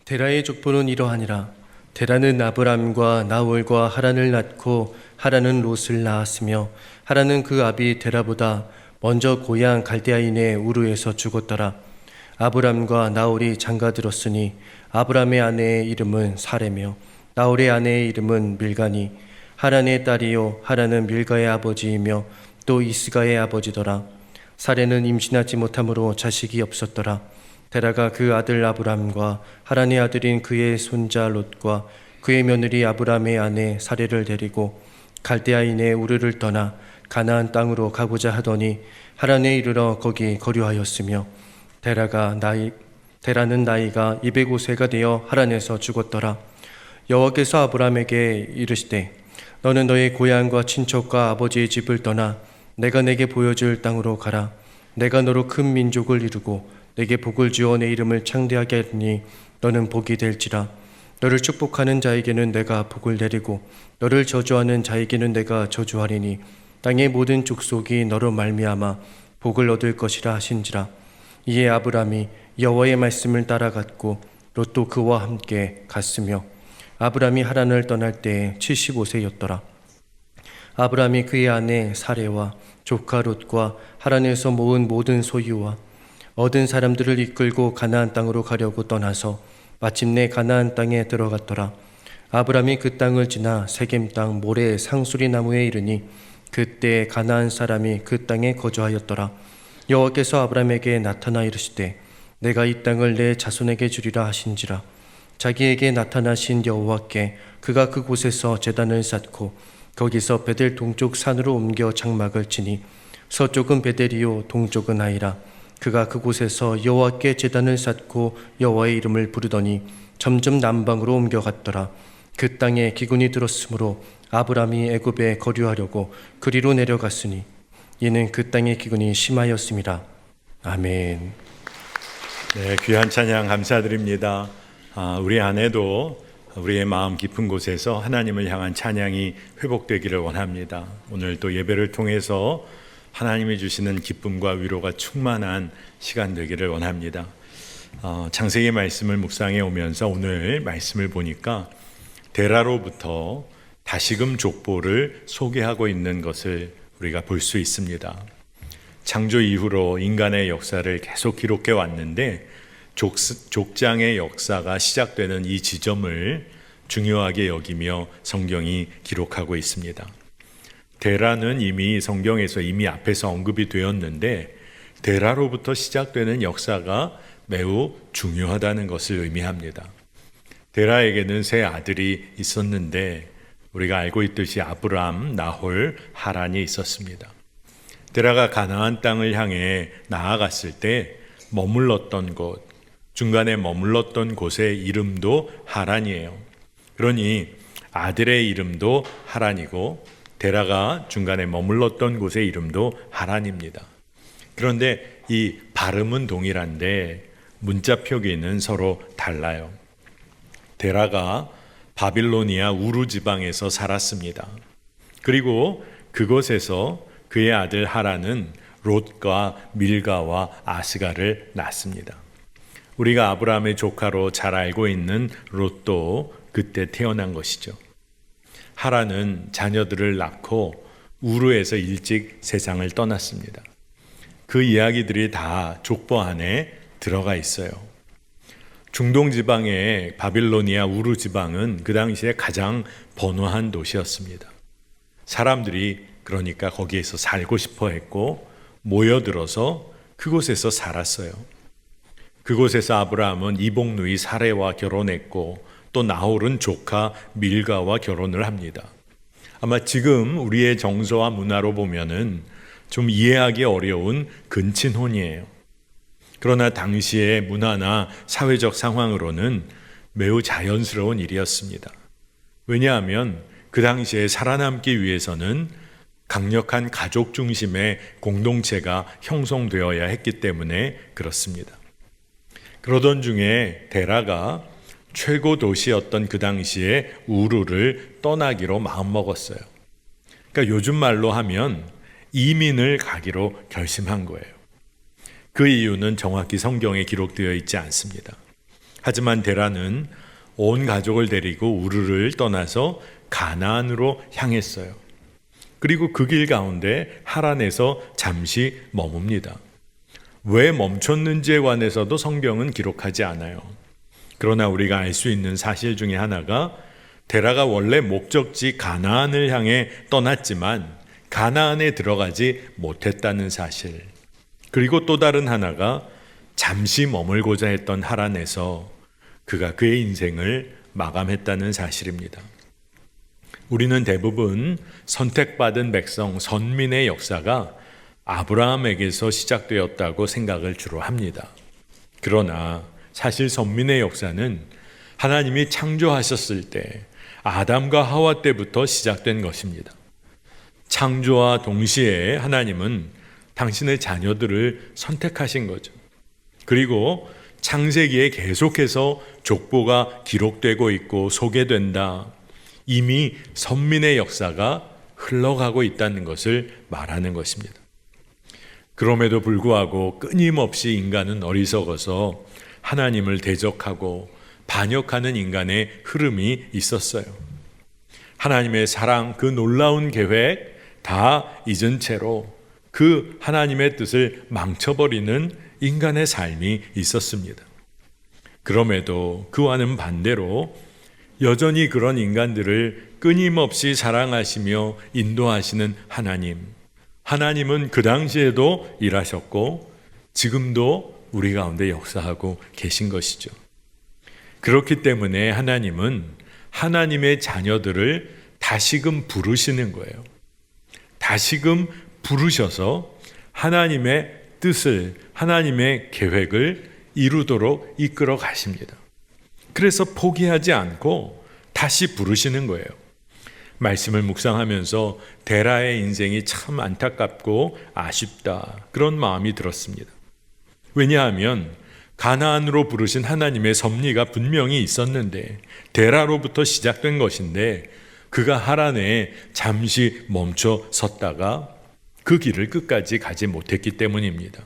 데라의 족보는 이러하니라. 데라는 아브람과 나홀과 하란을 낳고 하란은 롯을 낳았으며 하란은 그 아비 데라보다 먼저 고향 갈대아인의 우르에서 죽었더라. 아브람과 나홀이 장가들었으니 아브람의 아내의 이름은 사레며 나홀의 아내의 이름은 밀가니 하란의 딸이요 하란은 밀가의 아버지이며 또 이스가의 아버지더라. 사레는 임신하지 못함으로 자식이 없었더라. 데라가 그 아들 아브람과 하란의 아들인 그의 손자 롯과 그의 며느리 아브람의 아내 사레를 데리고 갈대아인의 우르를 떠나 가나안 땅으로 가고자 하더니 하란에 이르러 거기 거류하였으며 데라는 나이가 205세가 되어 하란에서 죽었더라. 여호와께서 아브람에게 이르시되 너는 너의 고향과 친척과 아버지의 집을 떠나 내가 내게 보여줄 땅으로 가라. 내가 너로 큰 민족을 이루고 내게 복을 주어 내 이름을 창대하게 하니 너는 복이 될지라. 너를 축복하는 자에게는 내가 복을 내리고 너를 저주하는 자에게는 내가 저주하리니 땅의 모든 족속이 너로 말미암아 복을 얻을 것이라 하신지라. 이에 아브람이 여호와의 말씀을 따라갔고 롯도 그와 함께 갔으며 아브람이 하란을 떠날 때에 75세였더라. 아브람이 그의 아내 사레와 조카 롯과 하란에서 모은 모든 소유와 얻은 사람들을 이끌고 가나안 땅으로 가려고 떠나서 마침내 가나안 땅에 들어갔더라. 아브람이 그 땅을 지나 세겜 땅 모레 상수리 나무에 이르니 그때 가나안 사람이 그 땅에 거주하였더라. 여호와께서 아브람에게 나타나 이르시되 내가 이 땅을 내 자손에게 주리라 하신지라. 자기에게 나타나신 여호와께 그가 그곳에서 제단을 쌓고 거기서 베델 동쪽 산으로 옮겨 장막을 치니 서쪽은 베델이요 동쪽은 아이라. 그가 그곳에서 여호와께 제단을 쌓고 여호와의 이름을 부르더니 점점 남방으로 옮겨갔더라. 그 땅에 기근이 들었으므로 아브람이 애굽에 거류하려고 그리로 내려갔으니 이는 그 땅의 기근이 심하였음이라. 아멘. 네, 귀한 찬양 감사드립니다. 우리 안에도 우리의 마음 깊은 곳에서 하나님을 향한 찬양이 회복되기를 원합니다. 오늘 또 예배를 통해서 하나님이 주시는 기쁨과 위로가 충만한 시간 되기를 원합니다. 창세기 말씀을 묵상해 오면서 오늘 말씀을 보니까 데라로부터 다시금 족보를 소개하고 있는 것을 우리가 볼 수 있습니다. 창조 이후로 인간의 역사를 계속 기록해 왔는데 족장의 역사가 시작되는 이 지점을 중요하게 여기며 성경이 기록하고 있습니다. 데라는 이미 성경에서 이미 앞에서 언급이 되었는데 데라로부터 시작되는 역사가 매우 중요하다는 것을 의미합니다. 데라에게는 세 아들이 있었는데 우리가 알고 있듯이 아브람, 나홀, 하란이 있었습니다. 데라가 가나안 땅을 향해 나아갔을 때 머물렀던 곳, 중간에 머물렀던 곳의 이름도 하란이에요. 그러니 아들의 이름도 하란이고 데라가 중간에 머물렀던 곳의 이름도 하란입니다. 그런데 이 발음은 동일한데 문자 표기는 서로 달라요. 데라가 바빌로니아 우루 지방에서 살았습니다. 그리고 그곳에서 그의 아들 하란은 롯과 밀가와 아스가를 낳습니다. 우리가 아브라함의 조카로 잘 알고 있는 롯도 그때 태어난 것이죠. 하란은 자녀들을 낳고 우르에서 일찍 세상을 떠났습니다. 그 이야기들이 다 족보 안에 들어가 있어요. 중동 지방의 바빌로니아 우르 지방은 그 당시에 가장 번화한 도시였습니다. 사람들이 그러니까 거기에서 살고 싶어 했고 모여들어서 그곳에서 살았어요. 그곳에서 아브라함은 이복누이 사레와 결혼했고 또 나홀은 조카 밀가와 결혼을 합니다. 아마 지금 우리의 정서와 문화로 보면은 좀 이해하기 어려운 근친혼이에요. 그러나 당시의 문화나 사회적 상황으로는 매우 자연스러운 일이었습니다. 왜냐하면 그 당시에 살아남기 위해서는 강력한 가족 중심의 공동체가 형성되어야 했기 때문에 그렇습니다. 그러던 중에 데라가 최고 도시였던 그 당시에 우르를 떠나기로 마음먹었어요. 그러니까 요즘 말로 하면 이민을 가기로 결심한 거예요. 그 이유는 정확히 성경에 기록되어 있지 않습니다. 하지만 데라는 온 가족을 데리고 우르를 떠나서 가나안으로 향했어요. 그리고 그 길 가운데 하란에서 잠시 머뭅니다. 왜 멈췄는지에 관해서도 성경은 기록하지 않아요. 그러나 우리가 알 수 있는 사실 중에 하나가 데라가 원래 목적지 가나안을 향해 떠났지만 가나안에 들어가지 못했다는 사실. 그리고 또 다른 하나가 잠시 머물고자 했던 하란에서 그가 그의 인생을 마감했다는 사실입니다. 우리는 대부분 선택받은 백성, 선민의 역사가 아브라함에게서 시작되었다고 생각을 주로 합니다. 그러나 사실 선민의 역사는 하나님이 창조하셨을 때 아담과 하와 때부터 시작된 것입니다. 창조와 동시에 하나님은 당신의 자녀들을 선택하신 거죠. 그리고 창세기에 계속해서 족보가 기록되고 있고 소개된다. 이미 선민의 역사가 흘러가고 있다는 것을 말하는 것입니다. 그럼에도 불구하고 끊임없이 인간은 어리석어서 하나님을 대적하고 반역하는 인간의 흐름이 있었어요. 하나님의 사랑, 그 놀라운 계획 다 잊은 채로 그 하나님의 뜻을 망쳐버리는 인간의 삶이 있었습니다. 그럼에도 그와는 반대로 여전히 그런 인간들을 끊임없이 사랑하시며 인도하시는 하나님은 그 당시에도 일하셨고 지금도 우리 가운데 역사하고 계신 것이죠. 그렇기 때문에 하나님은 하나님의 자녀들을 다시금 부르시는 거예요. 다시금 부르셔서 하나님의 뜻을, 하나님의 계획을 이루도록 이끌어 가십니다. 그래서 포기하지 않고 다시 부르시는 거예요. 말씀을 묵상하면서 데라의 인생이 참 안타깝고 아쉽다, 그런 마음이 들었습니다. 왜냐하면 가나안으로 부르신 하나님의 섭리가 분명히 있었는데 데라로부터 시작된 것인데 그가 하란에 잠시 멈춰 섰다가 그 길을 끝까지 가지 못했기 때문입니다.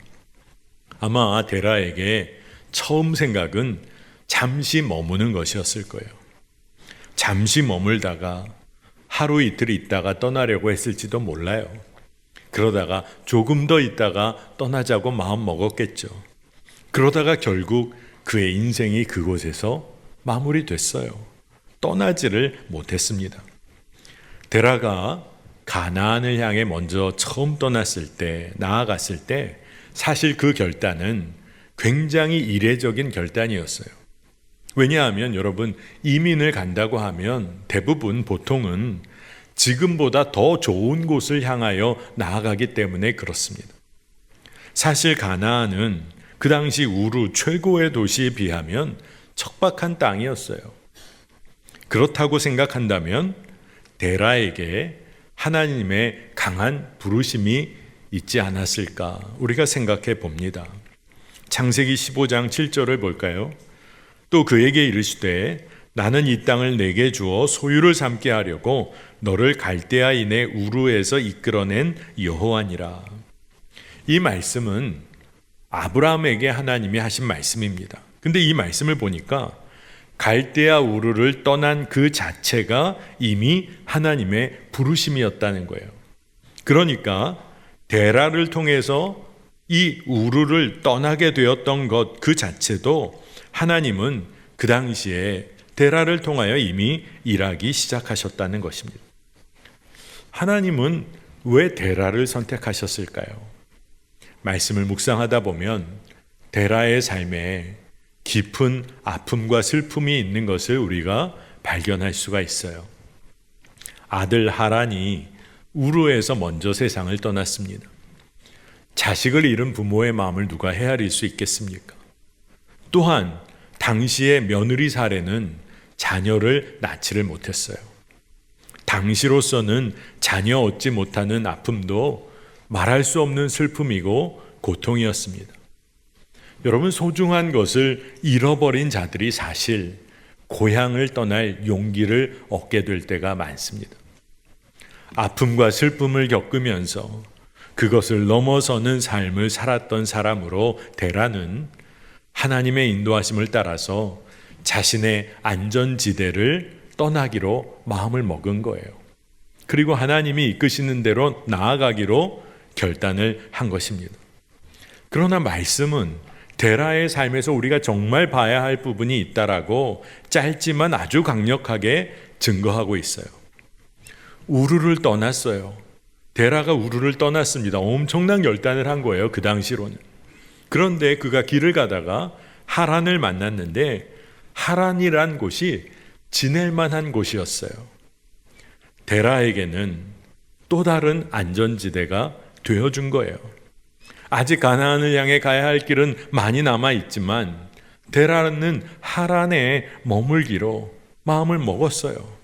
아마 데라에게 처음 생각은 잠시 머무는 것이었을 거예요. 잠시 머물다가 하루 이틀 있다가 떠나려고 했을지도 몰라요. 그러다가 조금 더 있다가 떠나자고 마음 먹었겠죠. 그러다가 결국 그의 인생이 그곳에서 마무리됐어요. 떠나지를 못했습니다. 데라가 가나안을 향해 먼저 처음 떠났을 때, 나아갔을 때 사실 그 결단은 굉장히 이례적인 결단이었어요. 왜냐하면 여러분, 이민을 간다고 하면 대부분 보통은 지금보다 더 좋은 곳을 향하여 나아가기 때문에 그렇습니다. 사실 가나안은 그 당시 우루 최고의 도시에 비하면 척박한 땅이었어요. 그렇다고 생각한다면 데라에게 하나님의 강한 부르심이 있지 않았을까 우리가 생각해 봅니다. 창세기 15장 7절을 볼까요? 또 그에게 이르시되 나는 이 땅을 내게 주어 소유를 삼게 하려고 너를 갈대아인의 우루에서 이끌어낸 여호와니라. 이 말씀은 아브라함에게 하나님이 하신 말씀입니다. 근데 이 말씀을 보니까 갈대아 우르를 떠난 그 자체가 이미 하나님의 부르심이었다는 거예요. 그러니까 데라를 통해서 이 우르를 떠나게 되었던 것 그 자체도 하나님은 그 당시에 데라를 통하여 이미 일하기 시작하셨다는 것입니다. 하나님은 왜 데라를 선택하셨을까요? 말씀을 묵상하다 보면 데라의 삶에 깊은 아픔과 슬픔이 있는 것을 우리가 발견할 수가 있어요. 아들 하란이 우르에서 먼저 세상을 떠났습니다. 자식을 잃은 부모의 마음을 누가 헤아릴 수 있겠습니까? 또한 당시의 며느리 사례는 자녀를 낳지를 못했어요. 당시로서는 자녀 얻지 못하는 아픔도 말할 수 없는 슬픔이고 고통이었습니다. 여러분, 소중한 것을 잃어버린 자들이 사실 고향을 떠날 용기를 얻게 될 때가 많습니다. 아픔과 슬픔을 겪으면서 그것을 넘어서는 삶을 살았던 사람으로 데라는 하나님의 인도하심을 따라서 자신의 안전지대를 떠나기로 마음을 먹은 거예요. 그리고 하나님이 이끄시는 대로 나아가기로 결단을 한 것입니다. 그러나 말씀은 데라의 삶에서 우리가 정말 봐야 할 부분이 있다라고 짧지만 아주 강력하게 증거하고 있어요. 우르를 떠났어요. 데라가 우르를 떠났습니다. 엄청난 결단을 한 거예요. 그 당시로는. 그런데 그가 길을 가다가 하란을 만났는데 하란이란 곳이 지낼 만한 곳이었어요. 데라에게는 또 다른 안전지대가 되어준 거예요. 아직 가나안을 향해 가야 할 길은 많이 남아 있지만 데라는 하란에 머물기로 마음을 먹었어요.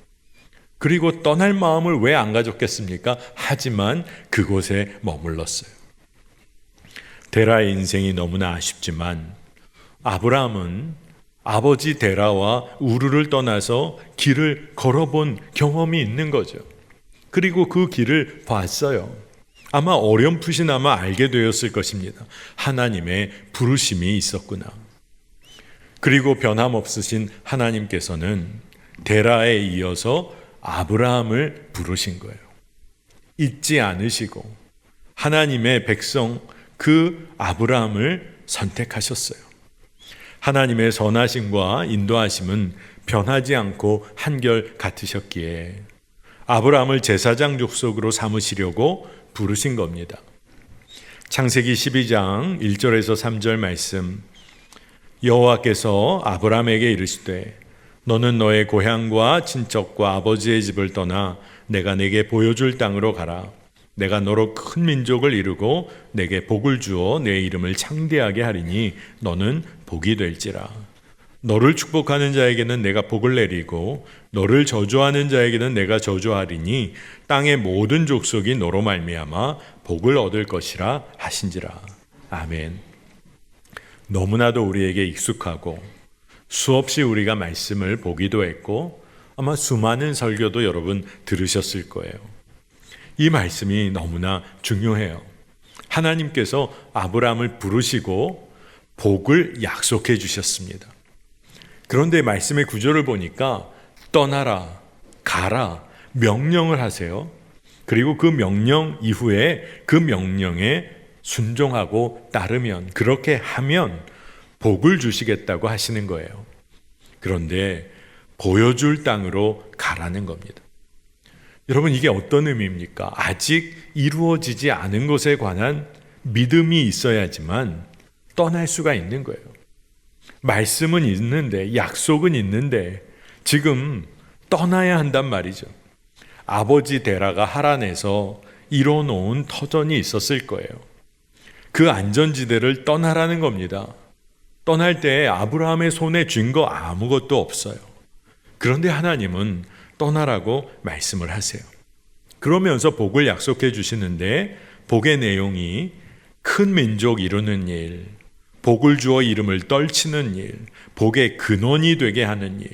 그리고 떠날 마음을 왜 안 가졌겠습니까? 하지만 그곳에 머물렀어요. 데라의 인생이 너무나 아쉽지만 아브라함은 아버지 데라와 우르를 떠나서 길을 걸어본 경험이 있는 거죠. 그리고 그 길을 봤어요. 아마 어렴풋이나마 알게 되었을 것입니다. 하나님의 부르심이 있었구나. 그리고 변함없으신 하나님께서는 데라에 이어서 아브라함을 부르신 거예요. 잊지 않으시고 하나님의 백성 그 아브라함을 선택하셨어요. 하나님의 선하심과 인도하심은 변하지 않고 한결 같으셨기에 아브라함을 제사장 족속으로 삼으시려고 부르신 겁니다. 창세기 12장 1절에서 3절 말씀, 여호와께서 아브라함에게 이르시되 너는 너의 고향과 친척과 아버지의 집을 떠나 내가 네게 보여줄 땅으로 가라. 내가 너로 큰 민족을 이루고 내게 복을 주어 내 이름을 창대하게 하리니 너는 복이 될지라. 너를 축복하는 자에게는 내가 복을 내리고 너를 저주하는 자에게는 내가 저주하리니 땅의 모든 족속이 너로 말미암아 복을 얻을 것이라 하신지라. 아멘. 너무나도 우리에게 익숙하고 수없이 우리가 말씀을 보기도 했고 아마 수많은 설교도 여러분 들으셨을 거예요. 이 말씀이 너무나 중요해요. 하나님께서 아브라함을 부르시고 복을 약속해 주셨습니다. 그런데 말씀의 구조를 보니까 떠나라, 가라, 명령을 하세요. 그리고 그 명령 이후에 그 명령에 순종하고 따르면, 그렇게 하면 복을 주시겠다고 하시는 거예요. 그런데 보여줄 땅으로 가라는 겁니다. 여러분, 이게 어떤 의미입니까? 아직 이루어지지 않은 것에 관한 믿음이 있어야지만 떠날 수가 있는 거예요. 말씀은 있는데, 약속은 있는데 지금 떠나야 한단 말이죠. 아버지 데라가 하란에서 이뤄놓은 터전이 있었을 거예요. 그 안전지대를 떠나라는 겁니다. 떠날 때 아브라함의 손에 쥔 거 아무것도 없어요. 그런데 하나님은 떠나라고 말씀을 하세요. 그러면서 복을 약속해 주시는데 복의 내용이 큰 민족 이루는 일, 복을 주어 이름을 떨치는 일, 복의 근원이 되게 하는 일,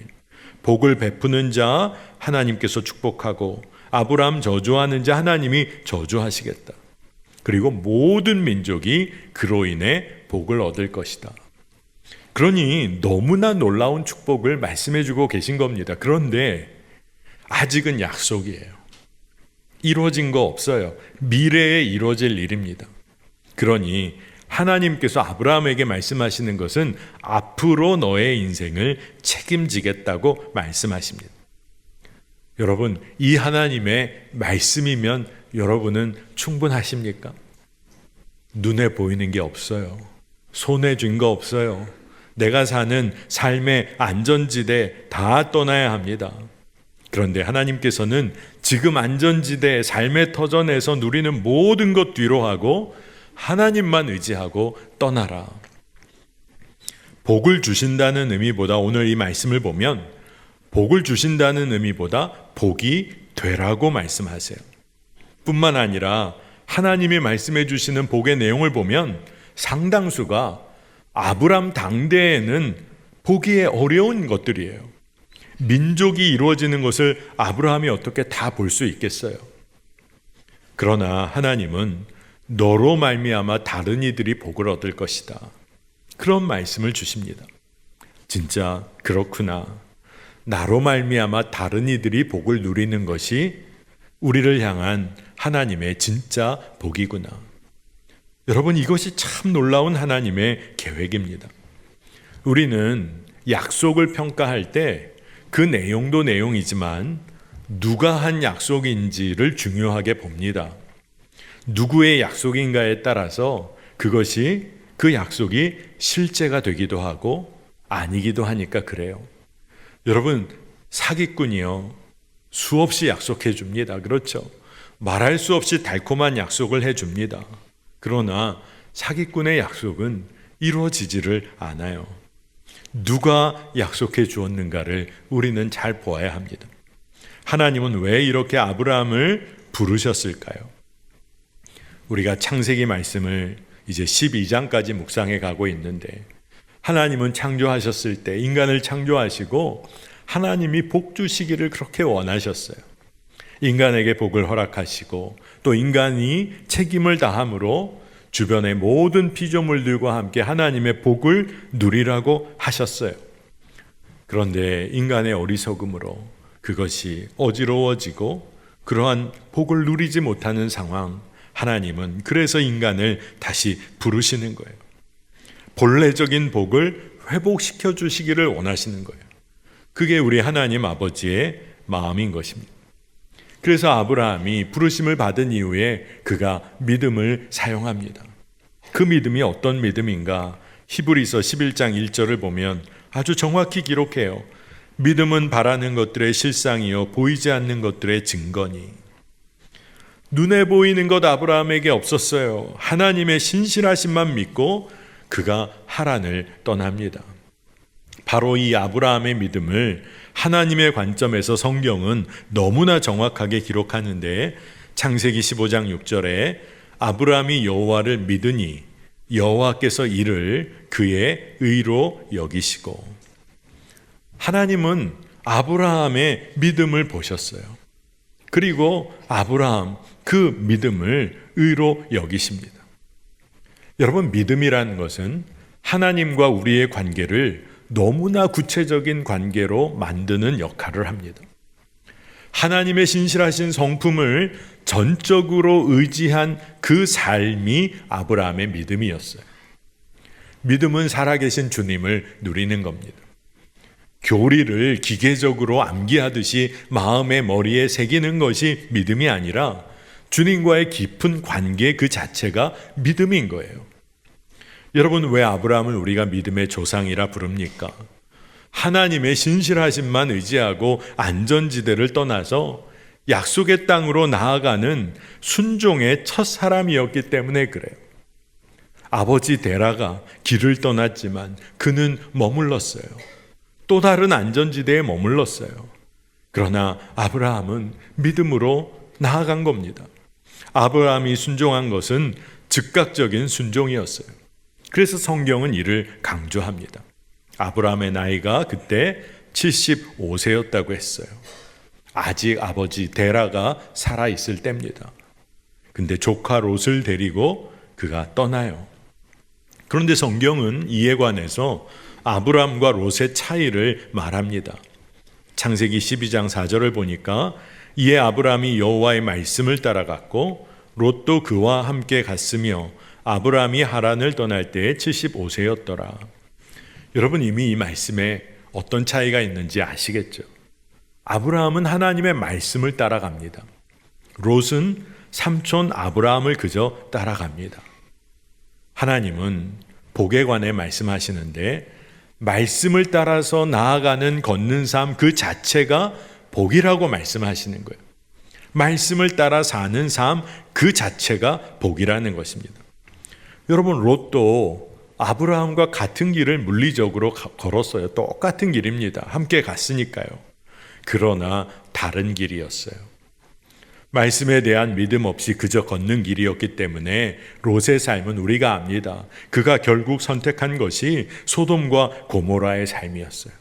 복을 베푸는 자 하나님께서 축복하고 아브라함 저주하는 자 하나님이 저주하시겠다. 그리고 모든 민족이 그로 인해 복을 얻을 것이다. 그러니 너무나 놀라운 축복을 말씀해 주고 계신 겁니다. 그런데 아직은 약속이에요. 이루어진 거 없어요. 미래에 이루어질 일입니다. 그러니 하나님께서 아브라함에게 말씀하시는 것은 앞으로 너의 인생을 책임지겠다고 말씀하십니다. 여러분, 이 하나님의 말씀이면 여러분은 충분하십니까? 눈에 보이는 게 없어요. 손에 쥔 거 없어요. 내가 사는 삶의 안전지대 다 떠나야 합니다. 그런데 하나님께서는 지금 안전지대, 삶의 터전에서 누리는 모든 것 뒤로 하고 하나님만 의지하고 떠나라. 복을 주신다는 의미보다, 오늘 이 말씀을 보면 복을 주신다는 의미보다 복이 되라고 말씀하세요. 뿐만 아니라 하나님이 말씀해 주시는 복의 내용을 보면 상당수가 아브람 당대에는 보기에 어려운 것들이에요. 민족이 이루어지는 것을 아브라함이 어떻게 다 볼 수 있겠어요? 그러나 하나님은 너로 말미암아 다른 이들이 복을 얻을 것이다. 그런 말씀을 주십니다. 진짜 그렇구나. 나로 말미암아 다른 이들이 복을 누리는 것이 우리를 향한 하나님의 진짜 복이구나. 여러분, 이것이 참 놀라운 하나님의 계획입니다. 우리는 약속을 평가할 때 그 내용도 내용이지만 누가 한 약속인지를 중요하게 봅니다. 누구의 약속인가에 따라서 그것이 그 약속이 실제가 되기도 하고 아니기도 하니까 그래요. 여러분, 사기꾼이요, 수없이 약속해 줍니다. 그렇죠? 말할 수 없이 달콤한 약속을 해 줍니다. 그러나 사기꾼의 약속은 이루어지지를 않아요. 누가 약속해 주었는가를 우리는 잘 보아야 합니다. 하나님은 왜 이렇게 아브라함을 부르셨을까요? 우리가 창세기 말씀을 이제 12장까지 묵상해 가고 있는데, 하나님은 창조하셨을 때 인간을 창조하시고 하나님이 복 주시기를 그렇게 원하셨어요. 인간에게 복을 허락하시고 또 인간이 책임을 다함으로 주변의 모든 피조물들과 함께 하나님의 복을 누리라고 하셨어요. 그런데 인간의 어리석음으로 그것이 어지러워지고 그러한 복을 누리지 못하는 상황, 하나님은 그래서 인간을 다시 부르시는 거예요. 본래적인 복을 회복시켜 주시기를 원하시는 거예요. 그게 우리 하나님 아버지의 마음인 것입니다. 그래서 아브라함이 부르심을 받은 이후에 그가 믿음을 사용합니다. 그 믿음이 어떤 믿음인가? 히브리서 11장 1절을 보면 아주 정확히 기록해요. 믿음은 바라는 것들의 실상이요 보이지 않는 것들의 증거니. 눈에 보이는 것 아브라함에게 없었어요. 하나님의 신실하심만 믿고 그가 하란을 떠납니다. 바로 이 아브라함의 믿음을 하나님의 관점에서 성경은 너무나 정확하게 기록하는데, 창세기 15장 6절에 아브라함이 여호와를 믿으니 여호와께서 이를 그의 의로 여기시고, 하나님은 아브라함의 믿음을 보셨어요. 그리고 아브라함 그 믿음을 의로 여기십니다. 여러분, 믿음이라는 것은 하나님과 우리의 관계를 너무나 구체적인 관계로 만드는 역할을 합니다. 하나님의 신실하신 성품을 전적으로 의지한 그 삶이 아브라함의 믿음이었어요. 믿음은 살아계신 주님을 누리는 겁니다. 교리를 기계적으로 암기하듯이 마음의 머리에 새기는 것이 믿음이 아니라 주님과의 깊은 관계 그 자체가 믿음인 거예요. 여러분, 왜 아브라함을 우리가 믿음의 조상이라 부릅니까? 하나님의 신실하심만 의지하고 안전지대를 떠나서 약속의 땅으로 나아가는 순종의 첫 사람이었기 때문에 그래요. 아버지 데라가 길을 떠났지만 그는 머물렀어요. 또 다른 안전지대에 머물렀어요. 그러나 아브라함은 믿음으로 나아간 겁니다. 아브라함이 순종한 것은 즉각적인 순종이었어요. 그래서 성경은 이를 강조합니다. 아브라함의 나이가 그때 75세였다고 했어요. 아직 아버지 데라가 살아있을 때입니다. 근데 조카 롯을 데리고 그가 떠나요. 그런데 성경은 이에 관해서 아브라함과 롯의 차이를 말합니다. 창세기 12장 4절을 보니까 이에 아브라함이 여호와의 말씀을 따라갔고 롯도 그와 함께 갔으며 아브라함이 하란을 떠날 때에 75세였더라. 여러분, 이미 이 말씀에 어떤 차이가 있는지 아시겠죠? 아브라함은 하나님의 말씀을 따라갑니다. 롯은 삼촌 아브라함을 그저 따라갑니다. 하나님은 복에 관해 말씀하시는데 말씀을 따라서 나아가는 걷는 삶 그 자체가 복이라고 말씀하시는 거예요. 말씀을 따라 사는 삶 그 자체가 복이라는 것입니다. 여러분, 롯도 아브라함과 같은 길을 물리적으로 걸었어요. 똑같은 길입니다. 함께 갔으니까요. 그러나 다른 길이었어요. 말씀에 대한 믿음 없이 그저 걷는 길이었기 때문에 롯의 삶은 우리가 압니다. 그가 결국 선택한 것이 소돔과 고모라의 삶이었어요.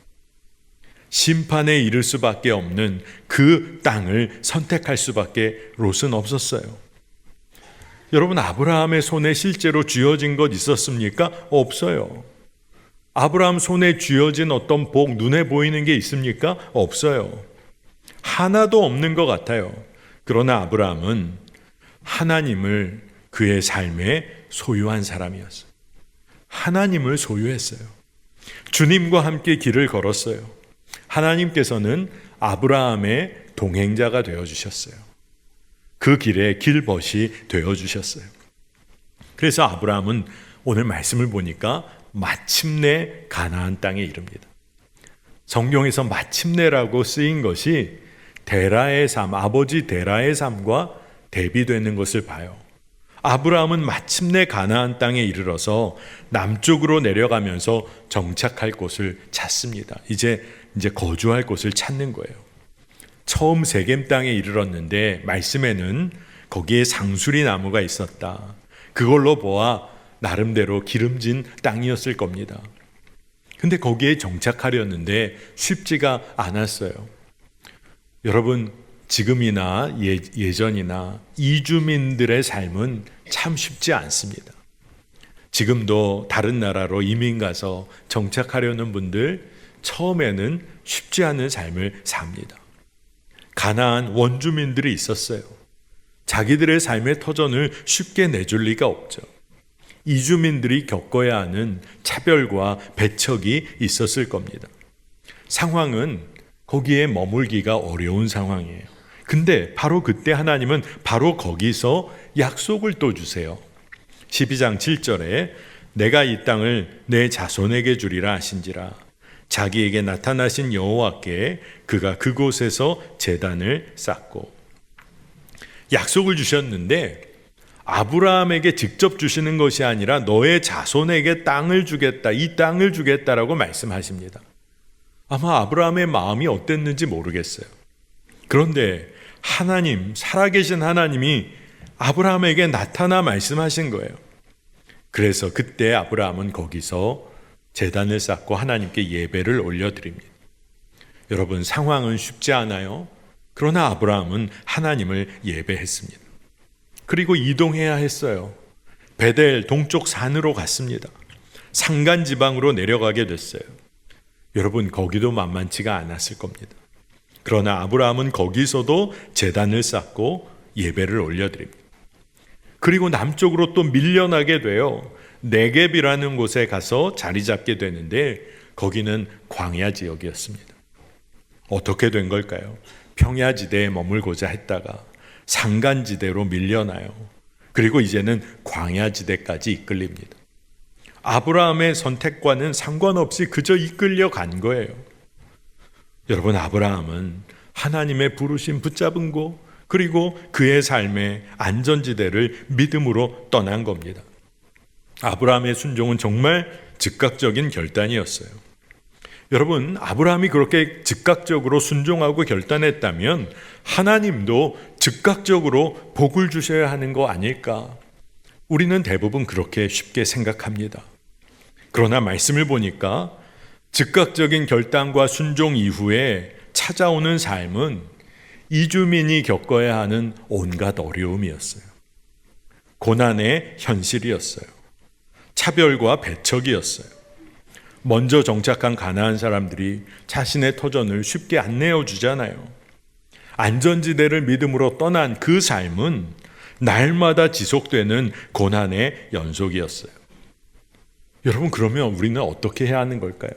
심판에 이를 수밖에 없는 그 땅을 선택할 수밖에 롯은 없었어요. 여러분, 아브라함의 손에 실제로 쥐어진 것 있었습니까? 없어요. 아브라함 손에 쥐어진 어떤 복, 눈에 보이는 게 있습니까? 없어요. 하나도 없는 것 같아요. 그러나 아브라함은 하나님을 그의 삶에 소유한 사람이었어요. 하나님을 소유했어요. 주님과 함께 길을 걸었어요. 하나님께서는 아브라함의 동행자가 되어주셨어요. 그 길에 길벗이 되어주셨어요. 그래서 아브라함은 오늘 말씀을 보니까 마침내 가나안 땅에 이릅니다. 성경에서 마침내라고 쓰인 것이 데라의 삶, 아버지 데라의 삶과 대비되는 것을 봐요. 아브라함은 마침내 가나안 땅에 이르러서 남쪽으로 내려가면서 정착할 곳을 찾습니다. 이제 거주할 곳을 찾는 거예요. 처음 세겜 땅에 이르렀는데 말씀에는 거기에 상수리 나무가 있었다. 그걸로 보아 나름대로 기름진 땅이었을 겁니다. 근데 거기에 정착하려는데 쉽지가 않았어요. 여러분, 지금이나 예전이나 이주민들의 삶은 참 쉽지 않습니다. 지금도 다른 나라로 이민 가서 정착하려는 분들 처음에는 쉽지 않은 삶을 삽니다. 가나안 원주민들이 있었어요. 자기들의 삶의 터전을 쉽게 내줄 리가 없죠. 이주민들이 겪어야 하는 차별과 배척이 있었을 겁니다. 상황은 거기에 머물기가 어려운 상황이에요. 근데 바로 그때 하나님은 바로 거기서 약속을 또 주세요. 12장 7절에 내가 이 땅을 내 자손에게 주리라 하신지라. 자기에게 나타나신 여호와께 그가 그곳에서 제단을 쌓고. 약속을 주셨는데 아브라함에게 직접 주시는 것이 아니라 너의 자손에게 땅을 주겠다, 이 땅을 주겠다라고 말씀하십니다. 아마 아브라함의 마음이 어땠는지 모르겠어요. 그런데 하나님, 살아계신 하나님이 아브라함에게 나타나 말씀하신 거예요. 그래서 그때 아브라함은 거기서 제단을 쌓고 하나님께 예배를 올려드립니다. 여러분, 상황은 쉽지 않아요. 그러나 아브라함은 하나님을 예배했습니다. 그리고 이동해야 했어요. 베델 동쪽 산으로 갔습니다. 산간 지방으로 내려가게 됐어요. 여러분, 거기도 만만치가 않았을 겁니다. 그러나 아브라함은 거기서도 제단을 쌓고 예배를 올려드립니다. 그리고 남쪽으로 또 밀려나게 돼요. 네겝이라는 곳에 가서 자리 잡게 되는데 거기는 광야 지역이었습니다. 어떻게 된 걸까요? 평야지대에 머물고자 했다가 산간지대로 밀려나요. 그리고 이제는 광야지대까지 이끌립니다. 아브라함의 선택과는 상관없이 그저 이끌려 간 거예요. 여러분, 아브라함은 하나님의 부르심 붙잡은 곳, 그리고 그의 삶의 안전지대를 믿음으로 떠난 겁니다. 아브라함의 순종은 정말 즉각적인 결단이었어요. 여러분, 아브라함이 그렇게 즉각적으로 순종하고 결단했다면 하나님도 즉각적으로 복을 주셔야 하는 거 아닐까? 우리는 대부분 그렇게 쉽게 생각합니다. 그러나 말씀을 보니까 즉각적인 결단과 순종 이후에 찾아오는 삶은 이주민이 겪어야 하는 온갖 어려움이었어요. 고난의 현실이었어요. 차별과 배척이었어요. 먼저 정착한 가나안 사람들이 자신의 터전을 쉽게 안 내어주잖아요. 안전지대를 믿음으로 떠난 그 삶은 날마다 지속되는 고난의 연속이었어요. 여러분, 그러면 우리는 어떻게 해야 하는 걸까요?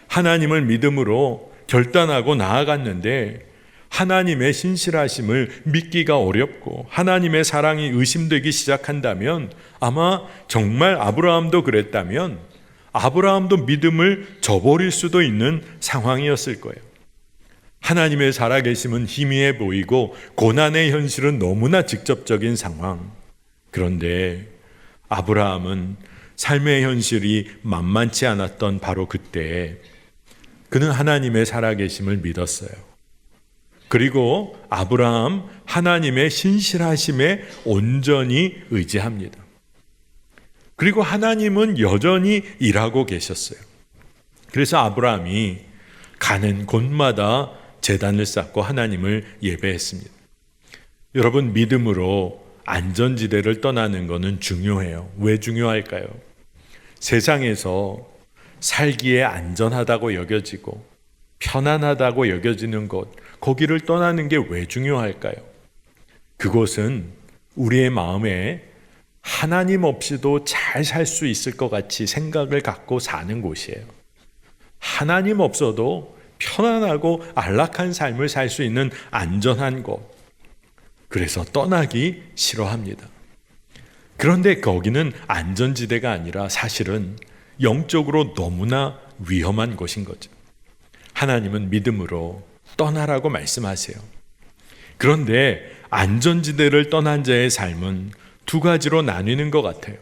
하나님을 믿음으로 결단하고 나아갔는데 하나님의 신실하심을 믿기가 어렵고 하나님의 사랑이 의심되기 시작한다면 아마 정말 아브라함도 그랬다면 아브라함도 믿음을 저버릴 수도 있는 상황이었을 거예요. 하나님의 살아계심은 희미해 보이고 고난의 현실은 너무나 직접적인 상황. 그런데 아브라함은 삶의 현실이 만만치 않았던 바로 그때 그는 하나님의 살아계심을 믿었어요. 그리고 아브라함 하나님의 신실하심에 온전히 의지합니다. 그리고 하나님은 여전히 일하고 계셨어요. 그래서 아브라함이 가는 곳마다 제단을 쌓고 하나님을 예배했습니다. 여러분, 믿음으로 안전지대를 떠나는 것은 중요해요. 왜 중요할까요? 세상에서 살기에 안전하다고 여겨지고 편안하다고 여겨지는 곳, 거기를 떠나는 게 왜 중요할까요? 그곳은 우리의 마음에 하나님 없이도 잘 살 수 있을 것 같이 생각을 갖고 사는 곳이에요. 하나님 없어도 편안하고 안락한 삶을 살 수 있는 안전한 곳. 그래서 떠나기 싫어합니다. 그런데 거기는 안전지대가 아니라 사실은 영적으로 너무나 위험한 곳인 거죠. 하나님은 믿음으로 떠나라고 말씀하세요. 그런데 안전지대를 떠난 자의 삶은 두 가지로 나뉘는 것 같아요.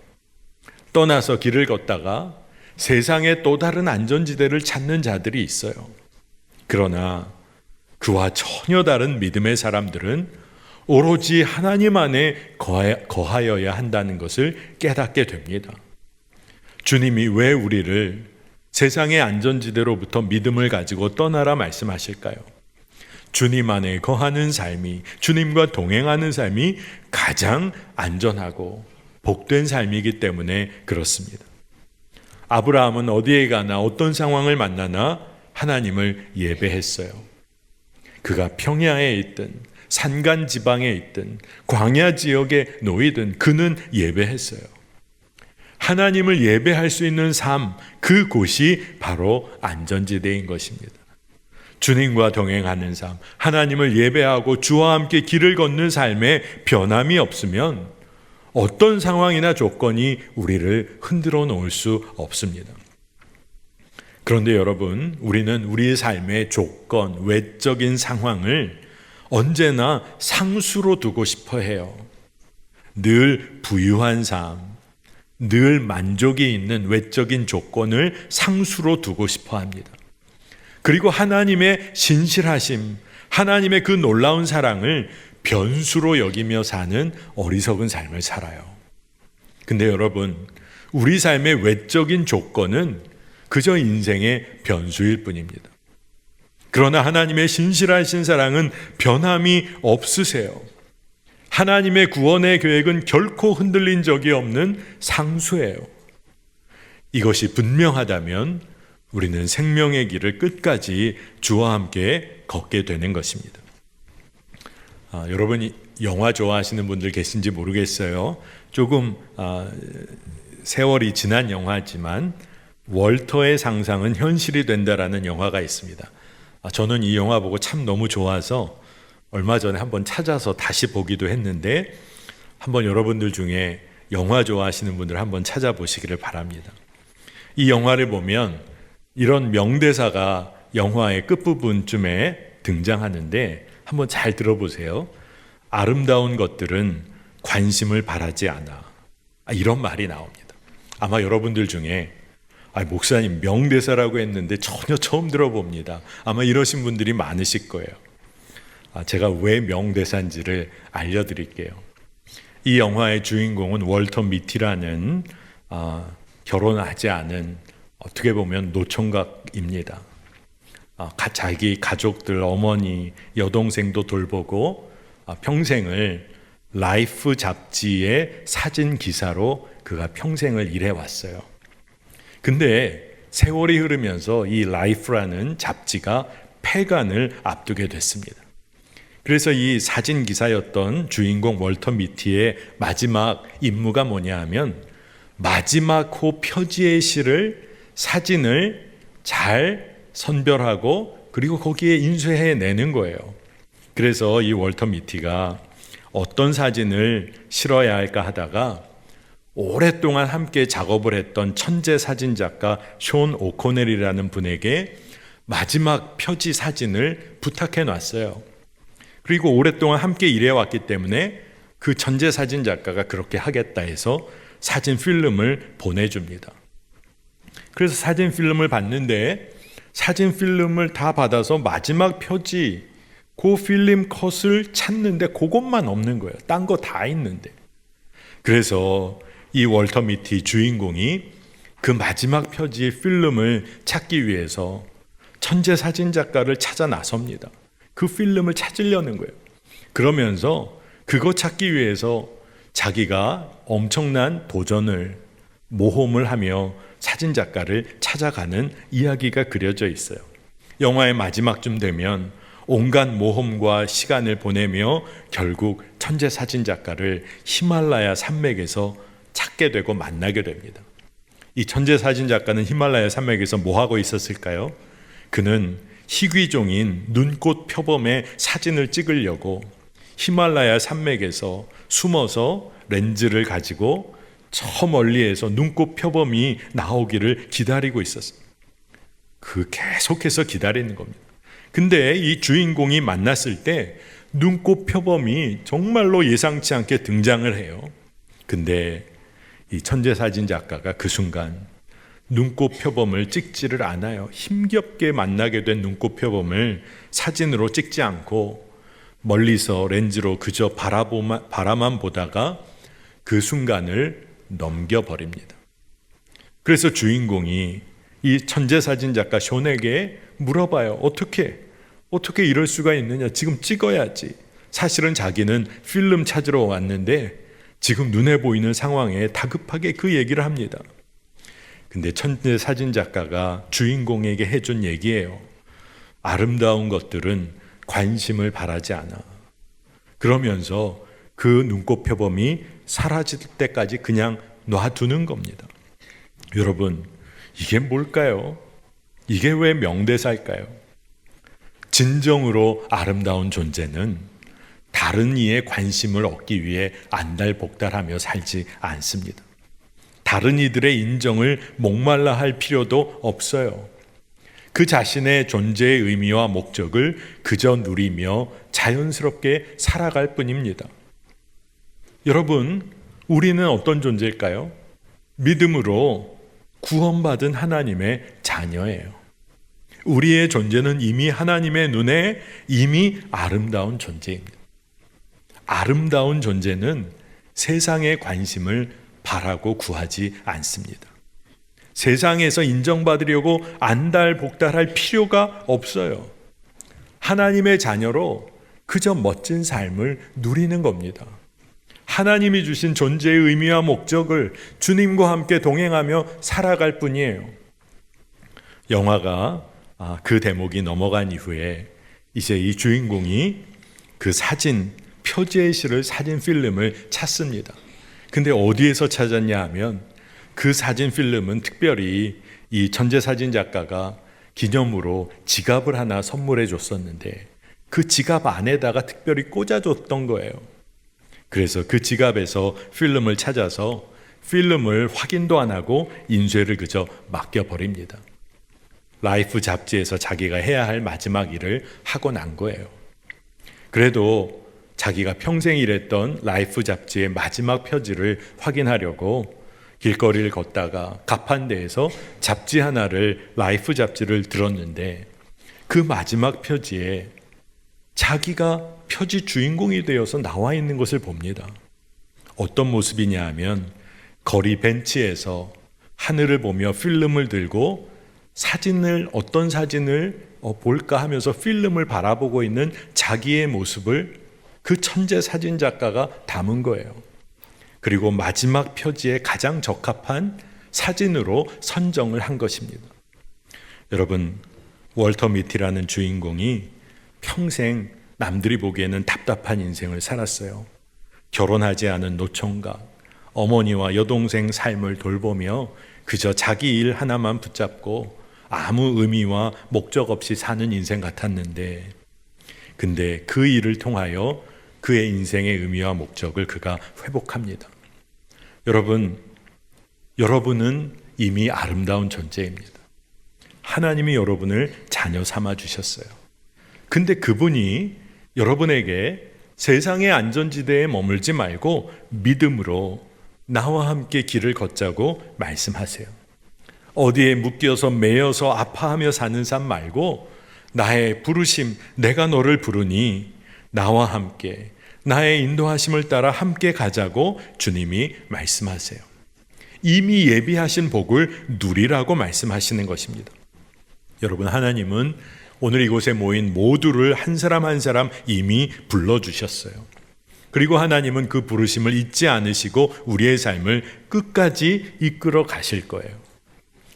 떠나서 길을 걷다가 세상에 또 다른 안전지대를 찾는 자들이 있어요. 그러나 그와 전혀 다른 믿음의 사람들은 오로지 하나님 안에 거하여야 한다는 것을 깨닫게 됩니다. 주님이 왜 우리를 세상의 안전지대로부터 믿음을 가지고 떠나라 말씀하실까요? 주님 안에 거하는 삶이, 주님과 동행하는 삶이 가장 안전하고 복된 삶이기 때문에 그렇습니다. 아브라함은 어디에 가나 어떤 상황을 만나나 하나님을 예배했어요. 그가 평야에 있든 산간 지방에 있든 광야 지역에 놓이든 그는 예배했어요. 하나님을 예배할 수 있는 삶, 그곳이 바로 안전지대인 것입니다. 주님과 동행하는 삶, 하나님을 예배하고 주와 함께 길을 걷는 삶에 변함이 없으면 어떤 상황이나 조건이 우리를 흔들어 놓을 수 없습니다. 그런데 여러분, 우리는 우리의 삶의 조건, 외적인 상황을 언제나 상수로 두고 싶어 해요. 늘 부유한 삶, 늘 만족이 있는 외적인 조건을 상수로 두고 싶어 합니다. 그리고 하나님의 신실하심, 하나님의 그 놀라운 사랑을 변수로 여기며 사는 어리석은 삶을 살아요. 근데 여러분, 우리 삶의 외적인 조건은 그저 인생의 변수일 뿐입니다. 그러나 하나님의 신실하신 사랑은 변함이 없으세요. 하나님의 구원의 계획은 결코 흔들린 적이 없는 상수예요. 이것이 분명하다면 우리는 생명의 길을 끝까지 주와 함께 걷게 되는 것입니다. 여러분이 영화 좋아하시는 분들 계신지 모르겠어요. 조금 세월이 지난 영화지만 월터의 상상은 현실이 된다라는 영화가 있습니다. 저는 이 영화 보고 참 너무 좋아서 얼마 전에 한번 찾아서 다시 보기도 했는데 한번 여러분들 중에 영화 좋아하시는 분들 한번 찾아보시기를 바랍니다. 이 영화를 보면 이런 명대사가 영화의 끝부분쯤에 등장하는데 한번 잘 들어보세요. 아름다운 것들은 관심을 바라지 않아. 이런 말이 나옵니다. 아마 여러분들 중에 목사님 명대사라고 했는데 전혀 처음 들어봅니다. 아마 이러신 분들이 많으실 거예요. 제가 왜 명대사인지를 알려드릴게요. 이 영화의 주인공은 월터 미티라는 결혼하지 않은 어떻게 보면 노총각입니다. 자기 가족들, 어머니, 여동생도 돌보고 평생을 라이프 잡지의 사진 기사로 그가 평생을 일해왔어요. 근데 세월이 흐르면서 이 라이프라는 잡지가 폐간을 앞두게 됐습니다. 그래서 이 사진 기사였던 주인공 월터 미티의 마지막 임무가 뭐냐 하면 마지막 호 표지의 시를 사진을 잘 선별하고 그리고 거기에 인쇄해 내는 거예요. 그래서 이 월터 미티가 어떤 사진을 실어야 할까 하다가 오랫동안 함께 작업을 했던 천재 사진작가 숀 오코넬이라는 분에게 마지막 표지 사진을 부탁해 놨어요. 그리고 오랫동안 함께 일해왔기 때문에 그 천재 사진작가가 그렇게 하겠다 해서 사진 필름을 보내줍니다. 그래서 사진 필름을 봤는데 사진 필름을 다 받아서 마지막 표지 그 필름 컷을 찾는데 그것만 없는 거예요. 딴 거 다 있는데. 그래서 이 월터 미티 주인공이 그 마지막 표지의 필름을 찾기 위해서 천재 사진작가를 찾아 나섭니다. 그 필름을 찾으려는 거예요. 그러면서 그거 찾기 위해서 자기가 엄청난 도전을 모험을 하며 사진작가를 찾아가는 이야기가 그려져 있어요. 영화의 마지막쯤 되면 온갖 모험과 시간을 보내며 결국 천재 사진작가를 히말라야 산맥에서 찾게 되고 만나게 됩니다. 이 천재 사진작가는 히말라야 산맥에서 뭐 하고 있었을까요? 그는 희귀종인 눈꽃 표범의 사진을 찍으려고 히말라야 산맥에서 숨어서 렌즈를 가지고 저 멀리에서 눈꽃 표범이 나오기를 기다리고 있었어요. 계속해서 기다리는 겁니다. 근데 이 주인공이 만났을 때 눈꽃 표범이 정말로 예상치 않게 등장을 해요. 근데 이 천재 사진 작가가 그 순간 눈꽃 표범을 찍지를 않아요. 힘겹게 만나게 된 눈꽃 표범을 사진으로 찍지 않고 멀리서 렌즈로 그저 바라만 보다가 그 순간을 넘겨버립니다. 그래서 주인공이 이 천재 사진 작가 숀에게 물어봐요. 어떻게 이럴 수가 있느냐? 지금 찍어야지. 사실은 자기는 필름 찾으러 왔는데 지금 눈에 보이는 상황에 다급하게 그 얘기를 합니다. 근데 천재 사진 작가가 주인공에게 해준 얘기예요. 아름다운 것들은 관심을 바라지 않아. 그러면서 그 눈꽃 표범이 사라질 때까지 그냥 놔두는 겁니다. 여러분, 이게 뭘까요? 이게 왜 명대사일까요? 진정으로 아름다운 존재는 다른 이의 관심을 얻기 위해 안달복달하며 살지 않습니다. 다른 이들의 인정을 목말라 할 필요도 없어요. 그 자신의 존재의 의미와 목적을 그저 누리며 자연스럽게 살아갈 뿐입니다. 여러분, 우리는 어떤 존재일까요? 믿음으로 구원받은 하나님의 자녀예요. 우리의 존재는 이미 하나님의 눈에 이미 아름다운 존재입니다. 아름다운 존재는 세상의 관심을 바라고 구하지 않습니다. 세상에서 인정받으려고 안달복달할 필요가 없어요. 하나님의 자녀로 그저 멋진 삶을 누리는 겁니다. 하나님이 주신 존재의 의미와 목적을 주님과 함께 동행하며 살아갈 뿐이에요. 영화가 그 대목이 넘어간 이후에 이제 이 주인공이 그 사진 표지에 실을 사진 필름을 찾습니다. 근데 어디에서 찾았냐 하면 그 사진 필름은 특별히 이 천재 사진 작가가 기념으로 지갑을 하나 선물해 줬었는데 그 지갑 안에다가 특별히 꽂아줬던 거예요. 그래서 그 지갑에서 필름을 찾아서 필름을 확인도 안 하고 인쇄를 그저 맡겨버립니다. 라이프 잡지에서 자기가 해야 할 마지막 일을 하고 난 거예요. 그래도 자기가 평생 일했던 라이프 잡지의 마지막 표지를 확인하려고 길거리를 걷다가 가판대에서 잡지 하나를 라이프 잡지를 들었는데 그 마지막 표지에 자기가 표지 주인공이 되어서 나와 있는 것을 봅니다. 어떤 모습이냐 하면 거리 벤치에서 하늘을 보며 필름을 들고 어떤 사진을 볼까 하면서 필름을 바라보고 있는 자기의 모습을 그 천재 사진 작가가 담은 거예요. 그리고 마지막 표지에 가장 적합한 사진으로 선정을 한 것입니다. 여러분, 월터 미티라는 주인공이 평생 남들이 보기에는 답답한 인생을 살았어요. 결혼하지 않은 노총각, 어머니와 여동생 삶을 돌보며 그저 자기 일 하나만 붙잡고 아무 의미와 목적 없이 사는 인생 같았는데, 근데 그 일을 통하여 그의 인생의 의미와 목적을 그가 회복합니다. 여러분은 이미 아름다운 존재입니다. 하나님이 여러분을 자녀 삼아 주셨어요. 근데 그분이 여러분에게 세상의 안전지대에 머물지 말고 믿음으로 나와 함께 길을 걷자고 말씀하세요. 어디에 묶여서 매여서 아파하며 사는 삶 말고 나의 부르심, 내가 너를 부르니 나와 함께 나의 인도하심을 따라 함께 가자고 주님이 말씀하세요. 이미 예비하신 복을 누리라고 말씀하시는 것입니다. 여러분, 하나님은 오늘 이곳에 모인 모두를 한 사람 한 사람 이미 불러주셨어요. 그리고 하나님은 그 부르심을 잊지 않으시고 우리의 삶을 끝까지 이끌어 가실 거예요.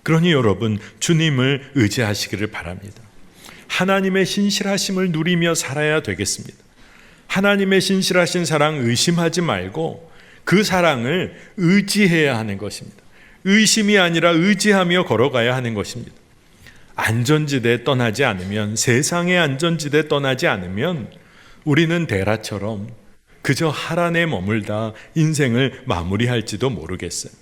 그러니 여러분, 주님을 의지하시기를 바랍니다. 하나님의 신실하심을 누리며 살아야 되겠습니다. 하나님의 신실하신 사랑 의심하지 말고 그 사랑을 의지해야 하는 것입니다. 의심이 아니라 의지하며 걸어가야 하는 것입니다. 안전지대에 떠나지 않으면, 세상의 안전지대에 떠나지 않으면 우리는 데라처럼 그저 하란에 머물다 인생을 마무리할지도 모르겠어요.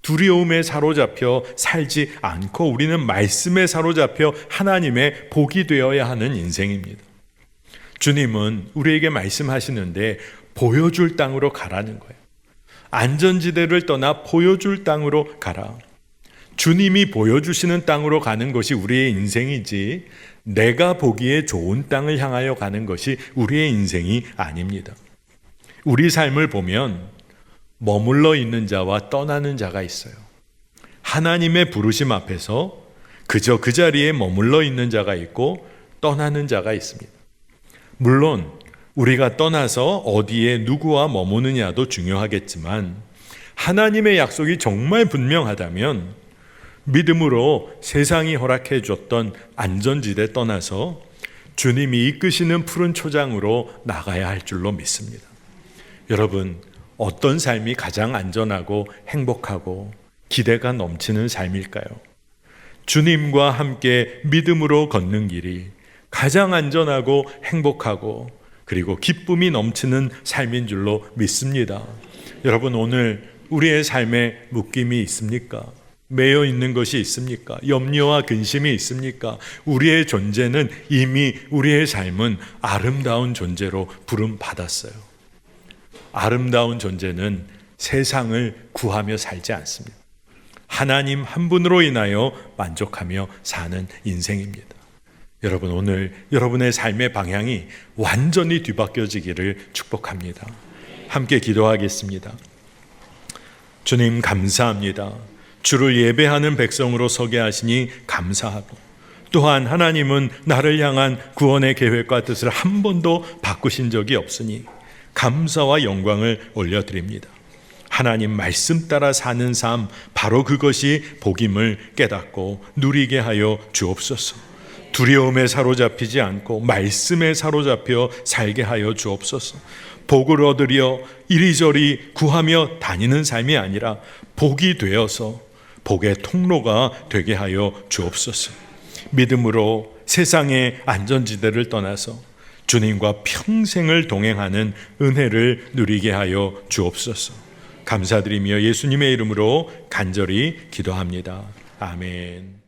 두려움에 사로잡혀 살지 않고 우리는 말씀에 사로잡혀 하나님의 복이 되어야 하는 인생입니다. 주님은 우리에게 말씀하시는데 보여줄 땅으로 가라는 거예요. 안전지대를 떠나 보여줄 땅으로 가라. 주님이 보여주시는 땅으로 가는 것이 우리의 인생이지, 내가 보기에 좋은 땅을 향하여 가는 것이 우리의 인생이 아닙니다. 우리 삶을 보면 머물러 있는 자와 떠나는 자가 있어요. 하나님의 부르심 앞에서 그저 그 자리에 머물러 있는 자가 있고 떠나는 자가 있습니다. 물론 우리가 떠나서 어디에 누구와 머무느냐도 중요하겠지만, 하나님의 약속이 정말 분명하다면 믿음으로 세상이 허락해 줬던 안전지대 떠나서 주님이 이끄시는 푸른 초장으로 나가야 할 줄로 믿습니다. 여러분, 어떤 삶이 가장 안전하고 행복하고 기대가 넘치는 삶일까요? 주님과 함께 믿음으로 걷는 길이 가장 안전하고 행복하고 그리고 기쁨이 넘치는 삶인 줄로 믿습니다. 여러분, 오늘 우리의 삶에 묶임이 있습니까? 매여 있는 것이 있습니까? 염려와 근심이 있습니까? 우리의 존재는 이미, 우리의 삶은 아름다운 존재로 부름 받았어요. 아름다운 존재는 세상을 구하며 살지 않습니다. 하나님 한 분으로 인하여 만족하며 사는 인생입니다. 여러분, 오늘 여러분의 삶의 방향이 완전히 뒤바뀌어지기를 축복합니다. 함께 기도하겠습니다. 주님, 감사합니다. 주를 예배하는 백성으로 서게 하시니 감사하고, 또한 하나님은 나를 향한 구원의 계획과 뜻을 한 번도 바꾸신 적이 없으니 감사와 영광을 올려드립니다. 하나님 말씀 따라 사는 삶, 바로 그것이 복임을 깨닫고 누리게 하여 주옵소서. 두려움에 사로잡히지 않고 말씀에 사로잡혀 살게 하여 주옵소서. 복을 얻으려 이리저리 구하며 다니는 삶이 아니라 복이 되어서 복의 통로가 되게 하여 주옵소서. 믿음으로 세상의 안전지대를 떠나서 주님과 평생을 동행하는 은혜를 누리게 하여 주옵소서. 감사드리며 예수님의 이름으로 간절히 기도합니다. 아멘.